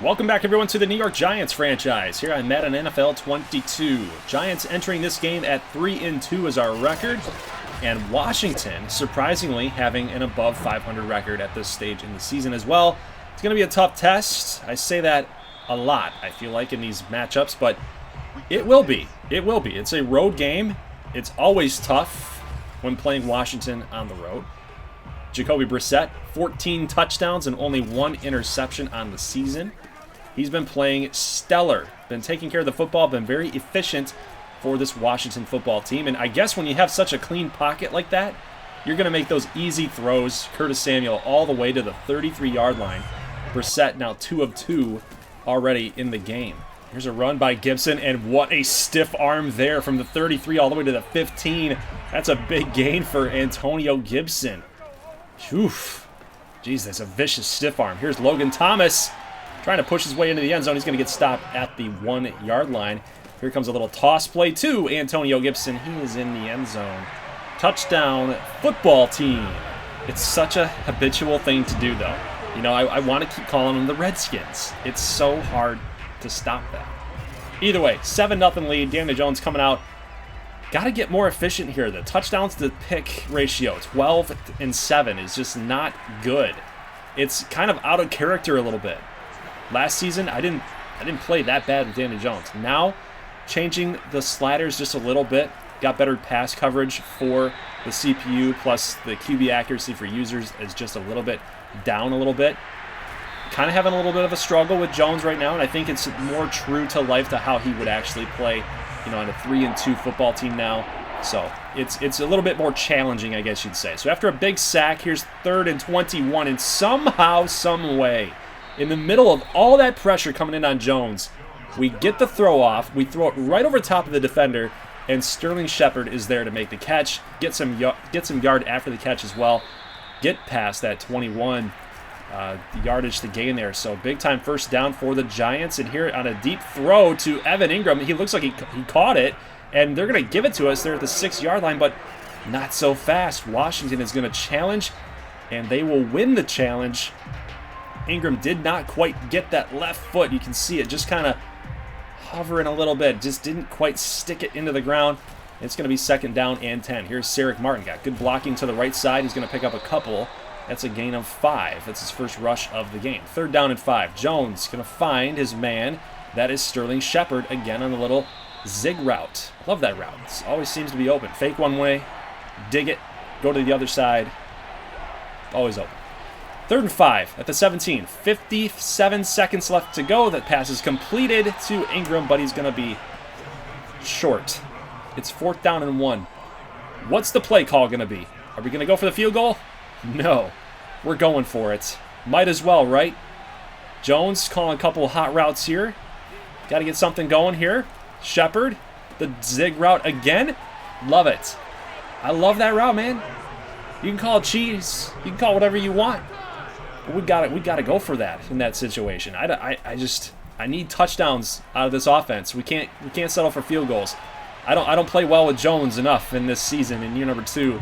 Welcome back, everyone, to the New York Giants franchise here on Madden NFL22. Giants entering this game at 3-2 as our record, and Washington, surprisingly, having an above 500 record at this stage in the season as well. It's going to be a tough test. I say that a lot, I feel like, in these matchups, but it will be. It will be. It's a road game. It's always tough when playing Washington on the road. Jacoby Brissett, 14 touchdowns and only 1 interception on the season. He's been playing stellar, been taking care of the football, been very efficient for this Washington football team. And I guess when you have such a clean pocket like that, you're going to make those easy throws. Curtis Samuel all the way to the 33-yard line. Brissett now 2 of 2 already in the game. Here's a run by Gibson, and what a stiff arm there from the 33 all the way to the 15. That's a big gain for Antonio Gibson. Oof. Jeez, that's a vicious stiff arm. Here's Logan Thomas trying to push his way into the end zone. He's going to get stopped at the 1-yard line. Here comes a little toss play to Antonio Gibson. He is in the end zone. Touchdown, football team. It's such a habitual thing to do, though. You know, I want to keep calling them the Redskins. It's so hard to stop that. Either way, 7-0 lead. Daniel Jones coming out. Got to get more efficient here. The touchdowns to pick ratio, 12-7, is just not good. It's kind of out of character a little bit. Last season, I didn't play that bad with Daniel Jones. Now, changing the sliders just a little bit. Got better pass coverage for the CPU, plus the QB accuracy for users is just a little bit down a little bit. Kind of having a little bit of a struggle with Jones right now, and I think it's more true to life to how he would actually play, you know, on a 3-2 football team now. So it's a little bit more challenging, I guess you'd say. So after a big sack, here's 3rd and 21, and somehow, some way, in the middle of all that pressure coming in on Jones, we get the throw off, we throw it right over top of the defender, and Sterling Shepard is there to make the catch, get some yard after the catch as well, get past that 21 yardage to gain there. So big time first down for the Giants, and here on a deep throw to Evan Ingram, he looks like he caught it, and they're going to give it to us there at the 6-yard line, but not so fast. Washington is going to challenge, and they will win the challenge. Ingram did not quite get that left foot. You can see it just kind of hovering a little bit, just didn't quite stick it into the ground. It's going to be 2nd down and 10. Here's Sarek Martin, got good blocking to the right side. He's going to pick up a couple. That's a gain of 5. That's his first rush of the game. 3rd down and 5. Jones going to find his man. That is Sterling Shepard again on the little zig route. Love that route. It always seems to be open. Fake one way, dig it, go to the other side. Always open. 3rd and 5 at the 17. 57 seconds left to go. That pass is completed to Ingram, but he's going to be short. It's 4th down and 1. What's the play call going to be? Are we going to go for the field goal? No. We're going for it. Might as well, right? Jones calling a couple of hot routes here. Got to get something going here. Shepard, the zig route again. Love it. I love that route, man. You can call it cheese. You can call it whatever you want. But we got to go for that in that situation. I need touchdowns out of this offense. We can't settle for field goals. I don't play well with Jones enough in this season in year number 2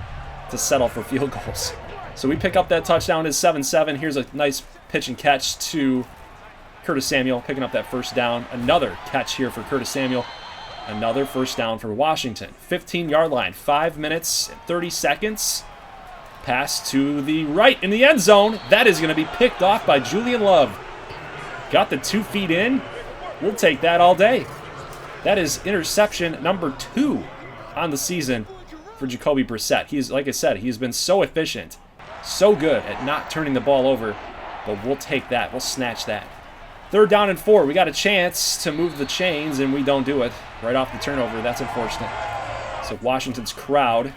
to settle for field goals. So we pick up that touchdown. It's 7-7. Here's a nice pitch and catch to Curtis Samuel, picking up that first down. Another catch here for Curtis Samuel. Another first down for Washington. 15-yard line, 5 minutes and 30 seconds. Pass to the right in the end zone. That is going to be picked off by Julian Love. Got the 2 feet in. We'll take that all day. That is interception number 2 on the season for Jacoby Brissett. He's, like I said, he's been so efficient, so good at not turning the ball over, but we'll take that. We'll snatch that. 3rd down and 4. We got a chance to move the chains, and we don't do it. Right off the turnover. That's unfortunate. So Washington's crowd,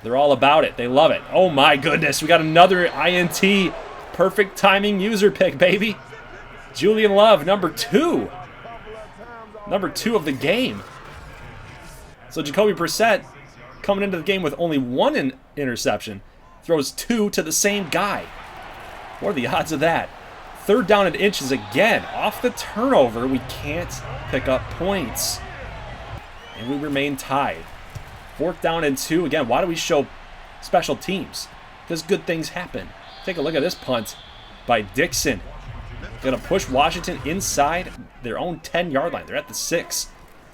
they're all about it. They love it. Oh, my goodness. We got another INT. Perfect timing user pick, baby. Julian Love, number 2. Number 2 of the game. So Jacoby Brissett coming into the game with only 1 interception, throws 2 to the same guy. What are the odds of that? 3rd down and inches again. Off the turnover, we can't pick up points. And we remain tied. 4th down and 2. Again, why do we show special teams? Because good things happen. Take a look at this punt by Dixon. Going to push Washington inside their own 10-yard line. They're at the 6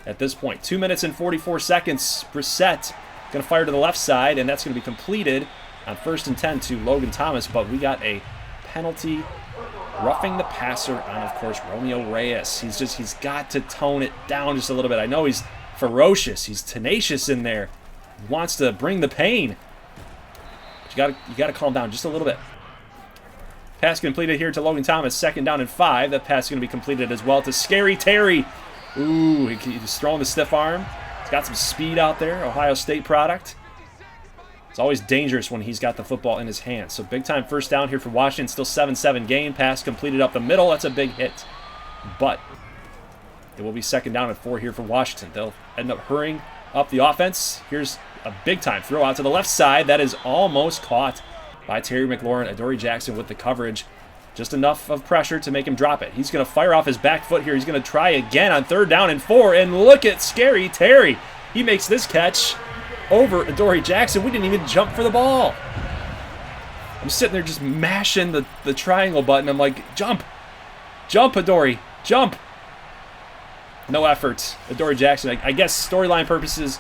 at this point. 2 minutes and 44 seconds. Brissett going to fire to the left side, and that's going to be completed on 1st and 10 to Logan Thomas, but we got a penalty, roughing the passer on, of course, Romeo Reyes. He's got to tone it down just a little bit. I know he's ferocious. He's tenacious in there. He wants to bring the pain. But you got to calm down just a little bit. Pass completed here to Logan Thomas. 2nd down and 5. That pass is going to be completed as well to Scary Terry. Ooh, he's throwing the stiff arm. He's got some speed out there. Ohio State product. It's always dangerous when he's got the football in his hands. So big time 1st down here for Washington. Still 7-7 game. Pass completed up the middle. That's a big hit. But it will be 2nd down and 4 here for Washington. They'll end up hurrying up the offense. Here's a big time throw out to the left side. That is almost caught by Terry McLaurin. Adoree Jackson with the coverage. Just enough of pressure to make him drop it. He's going to fire off his back foot here. He's going to try again on 3rd down and 4. And look at Scary Terry. He makes this catch over Adoree Jackson. We didn't even jump for the ball. I'm sitting there just mashing the triangle button. I'm like, jump. Jump, Adoree. Jump. No effort. Adoree Jackson. I guess storyline purposes,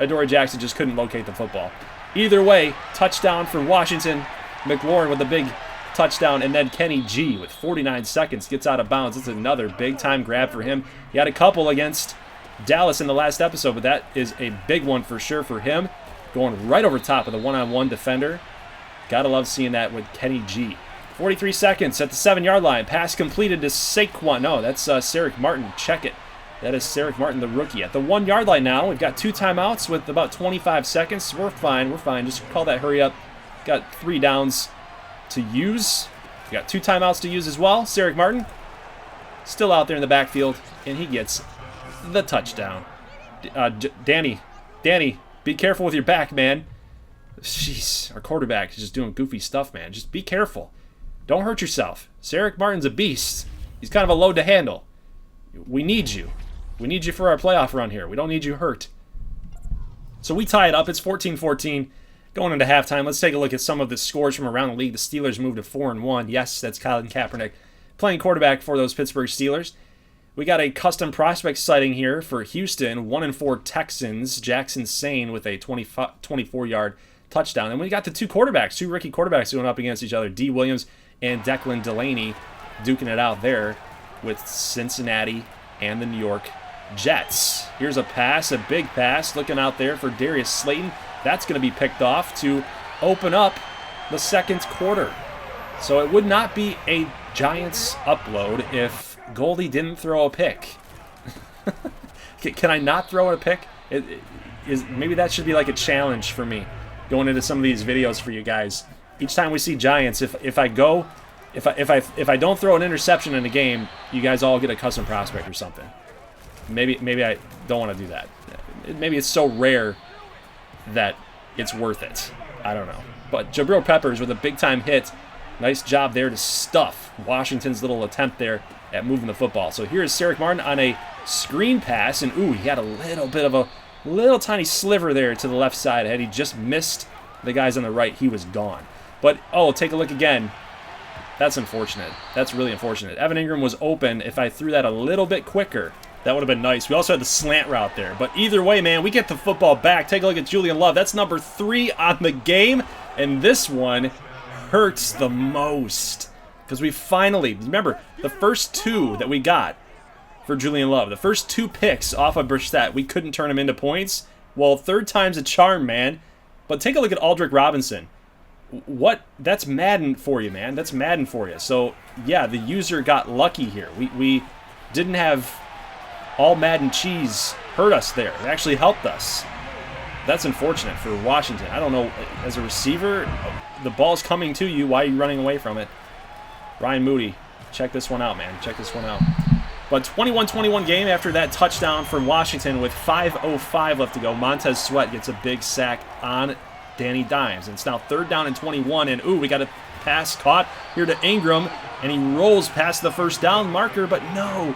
Adoree Jackson just couldn't locate the football. Either way, touchdown for Washington. McLaurin with a big touchdown, and then Kenny G with 49 seconds gets out of bounds. It's another big-time grab for him. He had a couple against Dallas in the last episode, but that is a big one for sure for him. Going right over top of the one-on-one defender. Gotta love seeing that with Kenny G. 43 seconds at the 7-yard line. Pass completed to Saquon. No, that's Sarek Martin. Check it. That is Sarek Martin, the rookie. At the 1-yard line now, we've got 2 timeouts with about 25 seconds. We're fine. We're fine. Just call that hurry up. Got 3 downs to use. We got 2 timeouts to use as well. Sarek Martin still out there in the backfield, and he gets the touchdown. Danny, be careful with your back, man. Jeez, our quarterback is just doing goofy stuff, man. Just be careful. Don't hurt yourself. Sarek Martin's a beast. He's kind of a load to handle. We need you. We need you for our playoff run here. We don't need you hurt. So we tie it up. It's 14-14. Going into halftime, let's take a look at some of the scores from around the league. The Steelers moved to 4-1. Yes, that's Colin Kaepernick playing quarterback for those Pittsburgh Steelers. We got a custom prospect sighting here for Houston. 1-4 Texans. Jackson Sane with a 24-yard touchdown. And we got the 2 quarterbacks, 2 rookie quarterbacks going up against each other. D. Williams and Declan Delaney duking it out there with Cincinnati and the New York Jets. Here's a pass, a big pass, looking out there for Darius Slayton. That's going to be picked off to open up the 2nd quarter. So it would not be a Giants upload if Goldie didn't throw a pick. Can I not throw a pick? Maybe that should be like a challenge for me going into some of these videos for you guys. Each time we see Giants, if I don't throw an interception in a game, you guys all get a custom prospect or something. Maybe I don't want to do that. Maybe it's so rare that it's worth it. I don't know. But Jabril Peppers with a big-time hit. Nice job there to stuff Washington's little attempt there at moving the football. So here's Sarek Martin on a screen pass, and ooh, he had a little bit of a little tiny sliver there to the left side. Had he just missed the guys on the right, he was gone. But, oh, take a look again. That's unfortunate. That's really unfortunate. Evan Ingram was open. If I threw that a little bit quicker, that would have been nice. We also had the slant route there. But either way, man, we get the football back. Take a look at Julian Love. That's number 3 on the game. And this one hurts the most. Because we finally, remember, the first 2 that we got for Julian Love, the first 2 picks off of Brissett, we couldn't turn them into points. Well, 3rd time's a charm, man. But take a look at Aldrick Robinson. That's Madden for you, man. That's Madden for you. So, yeah, the user got lucky here. We didn't have all Madden cheese hurt us there. It actually helped us. That's unfortunate for Washington. I don't know, as a receiver, the ball's coming to you. Why are you running away from it? Ryan Moody, check this one out, man. Check this one out. But 21-21 game after that touchdown from Washington with 5:05 left to go. Montez Sweat gets a big sack on Danny Dimes. And it's now 3rd down and 21. And, ooh, we got a pass caught here to Ingram. And he rolls past the 1st down marker, but no.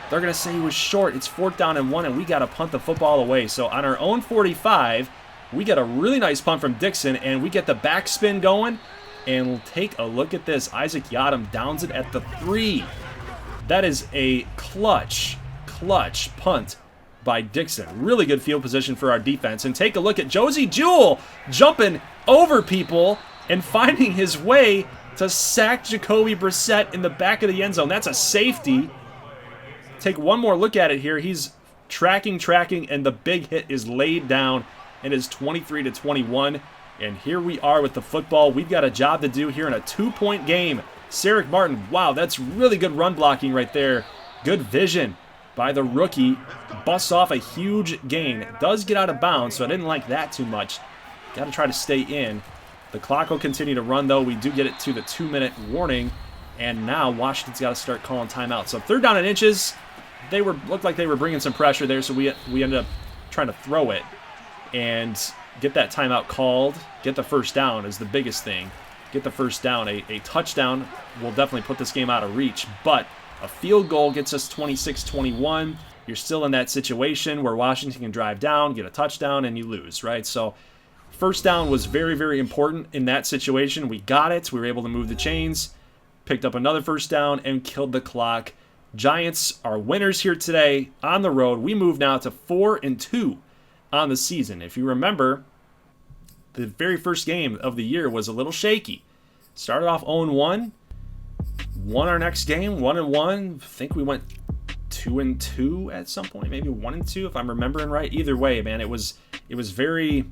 They're going to say he was short. It's 4th down and 1, and we got to punt the football away. So on our own 45, we get a really nice punt from Dixon, and we get the backspin going. And take a look at this. Isaac Yadam downs it at the 3. That is a clutch punt by Dixon. Really good field position for our defense. And take a look at Josie Jewell jumping over people and finding his way to sack Jacoby Brissett in the back of the end zone. That's a safety. Take one more look at it here. He's tracking, and the big hit is laid down. It is 23-21. And here we are with the football. We've got a job to do here in a 2-point game. Sarek Martin, wow, that's really good run blocking right there. Good vision by the rookie. Busts off a huge gain. Does get out of bounds, so I didn't like that too much. Got to try to stay in. The clock will continue to run, though. We do get it to the 2-minute warning. And now Washington's got to start calling timeout. So 3rd down and inches. They looked like they were bringing some pressure there, so we ended up trying to throw it and get that timeout called. Get the first down is the biggest thing. Get the first down. A touchdown will definitely put this game out of reach, but a field goal gets us 26-21. You're still in that situation where Washington can drive down, get a touchdown, and you lose, right? So first down was very, very important in that situation. We got it. We were able to move the chains, picked up another first down, and killed the clock. Giants are winners here today on the road. We move now to 4-2 on the season. If you remember, the very first game of the year was a little shaky. Started off 0-1, won our next game, 1-1. I think we went 2-2 at some point, maybe 1-2 if I'm remembering right. Either way, man, it was very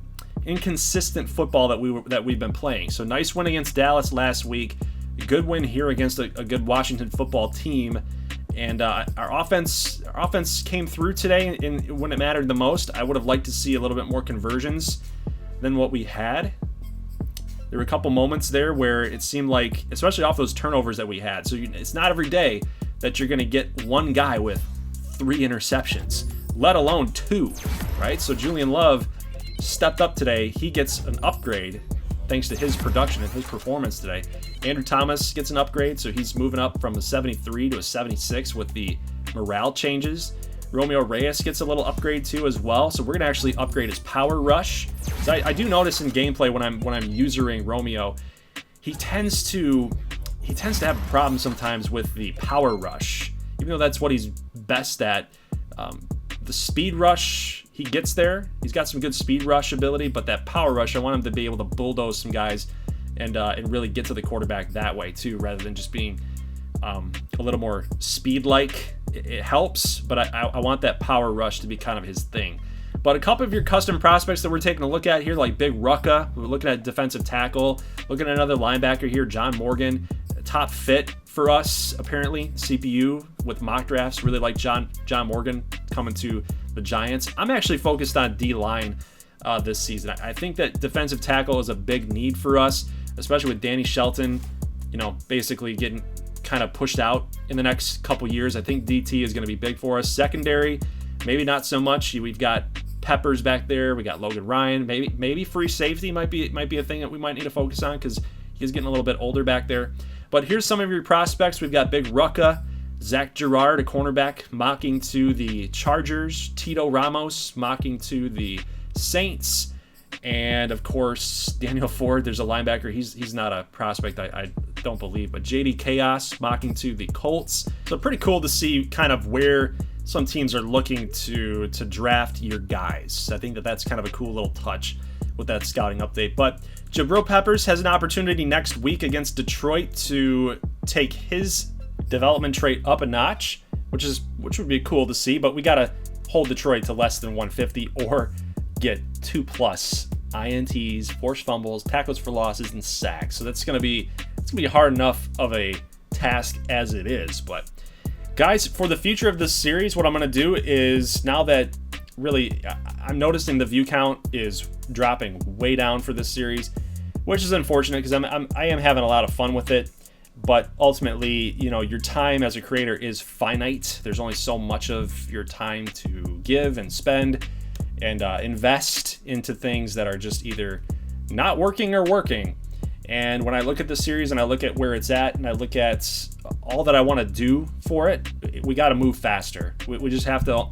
inconsistent football that we've been playing. So nice win against Dallas last week. Good win here against a good Washington football team. And our offense came through today when it mattered the most. I would have liked to see a little bit more conversions than what we had. There were a couple moments there where it seemed like, especially off those turnovers that we had. So it's not every day that you're going to get one guy with 3 interceptions, let alone 2, right? So Julian Love stepped up today. He gets an upgrade thanks to his production and his performance today. Andrew Thomas gets an upgrade, so he's moving up from a 73 to a 76 with the morale changes. Romeo Reyes gets a little upgrade too as well, so we're going to actually upgrade his power rush. So I do notice in gameplay when I'm using Romeo, he tends to have a problem sometimes with the power rush, even though that's what he's best at. The speed rush, he gets there. He's got some good speed rush ability, but that power rush, I want him to be able to bulldoze some guys and really get to the quarterback that way too, rather than just being a little more speed-like. It helps, but I want that power rush to be kind of his thing. But a couple of your custom prospects that we're taking a look at here, like Big Rucka, we're looking at defensive tackle, looking at another linebacker here, John Morgan, top fit for us, apparently. CPU with mock drafts really like John Morgan coming to the Giants. I'm actually focused on D-line this season. I think that defensive tackle is a big need for us, especially with Danny Shelton, basically getting kind of pushed out in the next couple years. I think DT is going to be big for us. Secondary, maybe not so much. We've got Peppers back there. We got Logan Ryan. Maybe free safety might be a thing that we might need to focus on because he's getting a little bit older back there. But here's some of your prospects. We've got Big Rucka, Zach Girard, a cornerback, mocking to the Chargers. Tito Ramos, mocking to the Saints. And, of course, Daniel Ford, there's a linebacker. He's not a prospect, I don't believe. But JD Chaos, mocking to the Colts. So pretty cool to see kind of where some teams are looking to draft your guys. I think that's kind of a cool little touch with that scouting update. But Jabril Peppers has an opportunity next week against Detroit to take his development trait up a notch, which would be cool to see. But we got to hold Detroit to less than 150 or get 2+ INTs, forced fumbles, tackles for losses, and sacks. So it's gonna be hard enough of a task as it is. But guys, for the future of this series, what I'm gonna do is, now that really I'm noticing the view count is dropping way down for this series, which is unfortunate because I am having a lot of fun with it. But ultimately, your time as a creator is finite. There's only so much of your time to give and spend and invest into things that are just either not working or working. And when I look at the series and I look at where it's at and I look at all that I want to do for it, we got to move faster. We just have to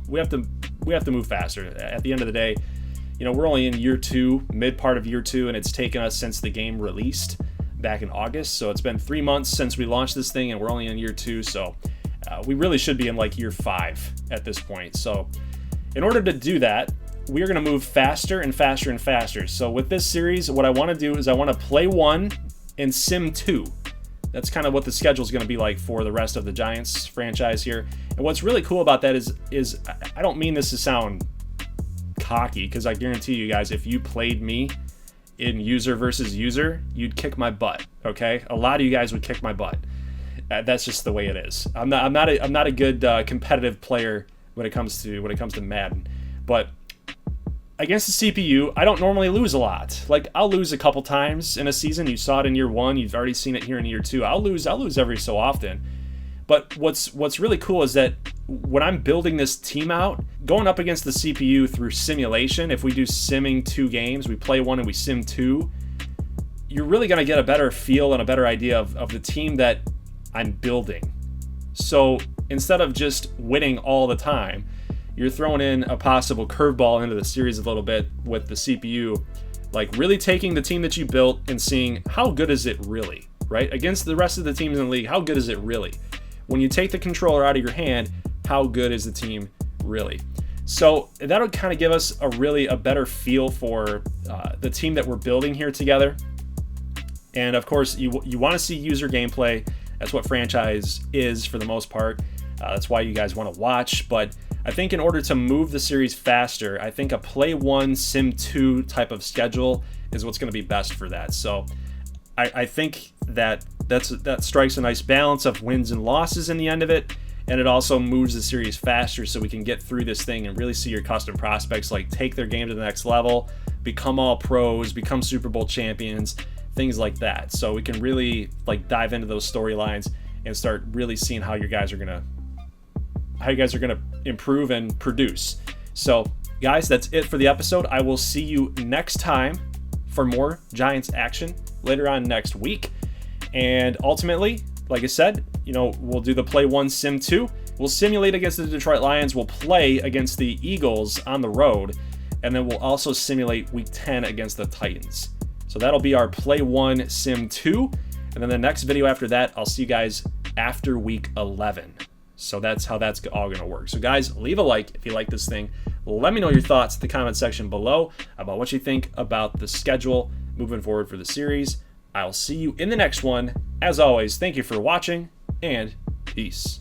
move faster. At the end of the day, we're only in year 2, mid part of year 2, and it's taken us since the game released back in August. So it's been 3 months since we launched this thing, and we're only in year 2. So we really should be in like year 5 at this point. So in order to do that, we are going to move faster and faster and faster. So with this series, what I want to do is I want to play 1 and sim 2. That's kind of what the schedule is going to be like for the rest of the Giants franchise here. And what's really cool about that is I don't mean this to sound cocky, because I guarantee you guys, if you played me in user versus user, you'd kick my butt. Okay, a lot of you guys would kick my butt. That's just the way it is. I'm not a good competitive player when it comes to Madden, but against the CPU, I don't normally lose a lot. Like, I'll lose a couple times in a season. You saw it in year 1. You've already seen it here in year 2. I'll lose every so often. But what's really cool is that when I'm building this team out, going up against the CPU through simulation, if we do simming 2 games, we play 1 and we sim 2, you're really going to get a better feel and a better idea of the team that I'm building. So instead of just winning all the time, you're throwing in a possible curveball into the series a little bit with the CPU, like really taking the team that you built and seeing how good is it really, right? Against the rest of the teams in the league, how good is it really? When you take the controller out of your hand, how good is the team really? So that'll kind of give us a better feel for the team that we're building here together. And of course, you want to see user gameplay. That's what franchise is for the most part. That's why you guys want to watch. But I think in order to move the series faster, I think a play 1, sim 2 type of schedule is what's going to be best for that. So I think that strikes a nice balance of wins and losses in the end of it, and it also moves the series faster so we can get through this thing and really see your custom prospects like take their game to the next level, become all pros, become Super Bowl champions, things like that. So we can really like dive into those storylines and start really seeing how you guys are gonna improve and produce. So guys, that's it for the episode. I will see you next time for more Giants action later on next week. And ultimately, like I said, we'll do the play 1 sim 2. We'll simulate against the Detroit Lions. We'll play against the Eagles on the road. And then we'll also simulate week 10 against the Titans. So that'll be our play 1 sim 2. And then the next video after that, I'll see you guys after week 11. So that's how that's all going to work. So guys, leave a like if you like this thing. Let me know your thoughts in the comment section below about what you think about the schedule moving forward for the series. I'll see you in the next one. As always, thank you for watching, and peace.